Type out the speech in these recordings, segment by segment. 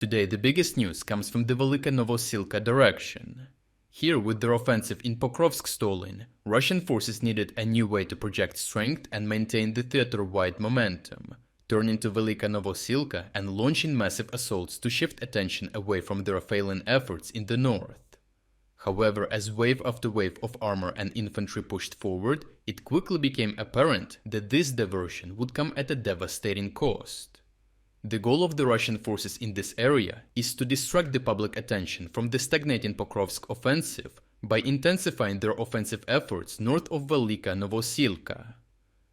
Today the biggest news comes from the Velyka Novosilka direction. Here, with their offensive in Pokrovsk stalling, Russian forces needed a new way to project strength and maintain the theater-wide momentum, turning to Velyka Novosilka and launching massive assaults to shift attention away from their failing efforts in the north. However, as wave after wave of armor and infantry pushed forward, it quickly became apparent that this diversion would come at a devastating cost. The goal of the Russian forces in this area is to distract the public attention from the stagnating Pokrovsk offensive by intensifying their offensive efforts north of Velyka Novosilka.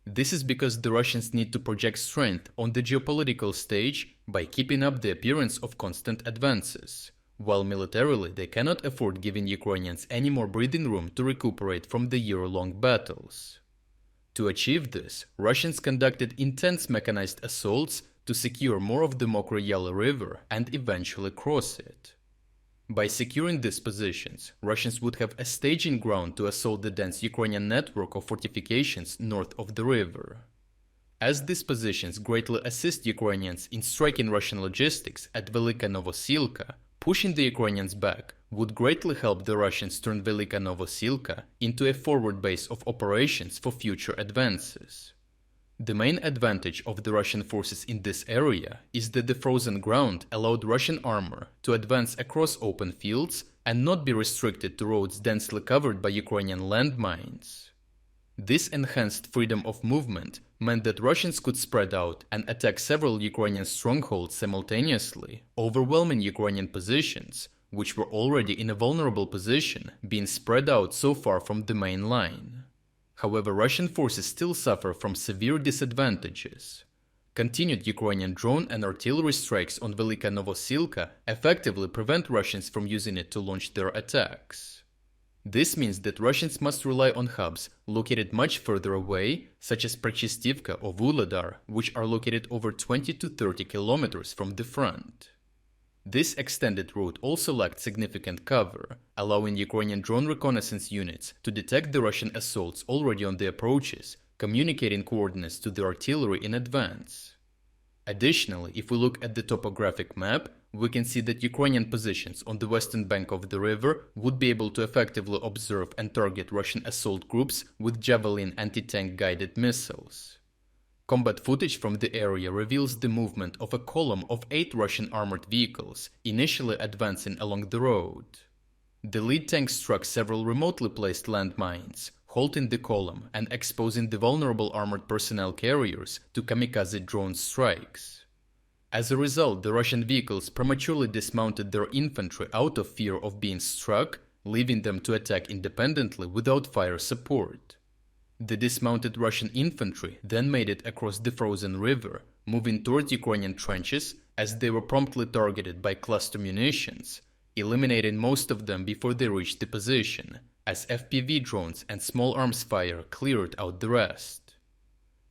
This is because the Russians need to project strength on the geopolitical stage by keeping up the appearance of constant advances, while militarily they cannot afford giving Ukrainians any more breathing room to recuperate from the year-long battles. To achieve this, Russians conducted intense mechanized assaults to secure more of the Mokro River and eventually cross it. By securing these positions, Russians would have a staging ground to assault the dense Ukrainian network of fortifications north of the river. As these positions greatly assist Ukrainians in striking Russian logistics at Velyka Novosilka, pushing the Ukrainians back would greatly help the Russians turn Velyka Novosilka into a forward base of operations for future advances. The main advantage of the Russian forces in this area is that the frozen ground allowed Russian armor to advance across open fields and not be restricted to roads densely covered by Ukrainian landmines. This enhanced freedom of movement meant that Russians could spread out and attack several Ukrainian strongholds simultaneously, overwhelming Ukrainian positions, which were already in a vulnerable position, being spread out so far from the main line. However, Russian forces still suffer from severe disadvantages. Continued Ukrainian drone and artillery strikes on Velyka Novosilka effectively prevent Russians from using it to launch their attacks. This means that Russians must rely on hubs located much further away, such as Prechestivka or Vuhledar, which are located over 20 to 30 kilometers from the front. This extended route also lacked significant cover, allowing Ukrainian drone reconnaissance units to detect the Russian assaults already on the approaches, communicating coordinates to the artillery in advance. Additionally, if we look at the topographic map, we can see that Ukrainian positions on the western bank of the river would be able to effectively observe and target Russian assault groups with Javelin anti-tank guided missiles. Combat footage from the area reveals the movement of a column of 8 Russian armored vehicles, initially advancing along the road. The lead tank struck several remotely placed landmines, halting the column and exposing the vulnerable armored personnel carriers to kamikaze drone strikes. As a result, the Russian vehicles prematurely dismounted their infantry out of fear of being struck, leaving them to attack independently without fire support. The dismounted Russian infantry then made it across the frozen river, moving towards Ukrainian trenches as they were promptly targeted by cluster munitions, eliminating most of them before they reached the position, as FPV drones and small arms fire cleared out the rest.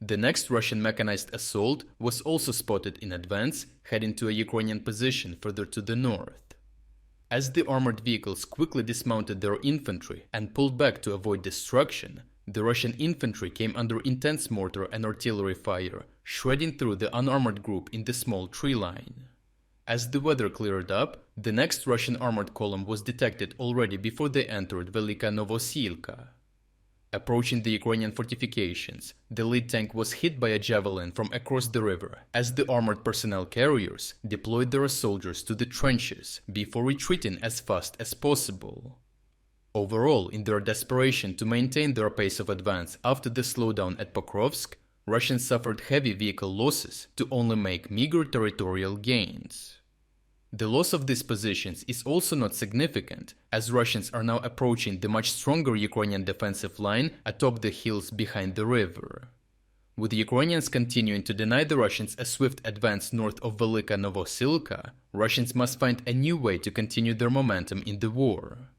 The next Russian mechanized assault was also spotted in advance, heading to a Ukrainian position further to the north. As the armored vehicles quickly dismounted their infantry and pulled back to avoid destruction, the Russian infantry came under intense mortar and artillery fire, shredding through the unarmored group in the small tree line. As the weather cleared up, the next Russian armored column was detected already before they entered Velyka Novosilka. Approaching the Ukrainian fortifications, the lead tank was hit by a javelin from across the river as the armored personnel carriers deployed their soldiers to the trenches before retreating as fast as possible. Overall, in their desperation to maintain their pace of advance after the slowdown at Pokrovsk, Russians suffered heavy vehicle losses to only make meager territorial gains. The loss of these positions is also not significant, as Russians are now approaching the much stronger Ukrainian defensive line atop the hills behind the river. With the Ukrainians continuing to deny the Russians a swift advance north of Velyka Novosilka, Russians must find a new way to continue their momentum in the war.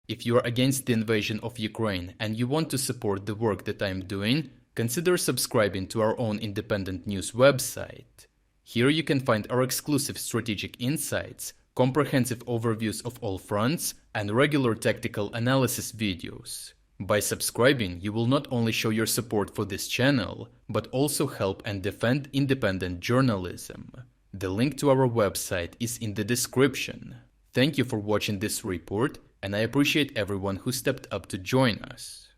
If you are against the invasion of Ukraine and you want to support the work that I am doing, consider subscribing to our own independent news website. Here you can find our exclusive strategic insights, comprehensive overviews of all fronts, and regular tactical analysis videos. By subscribing, you will not only show your support for this channel, but also help and defend independent journalism. The link to our website is in the description. Thank you for watching this report, and I appreciate everyone who stepped up to join us.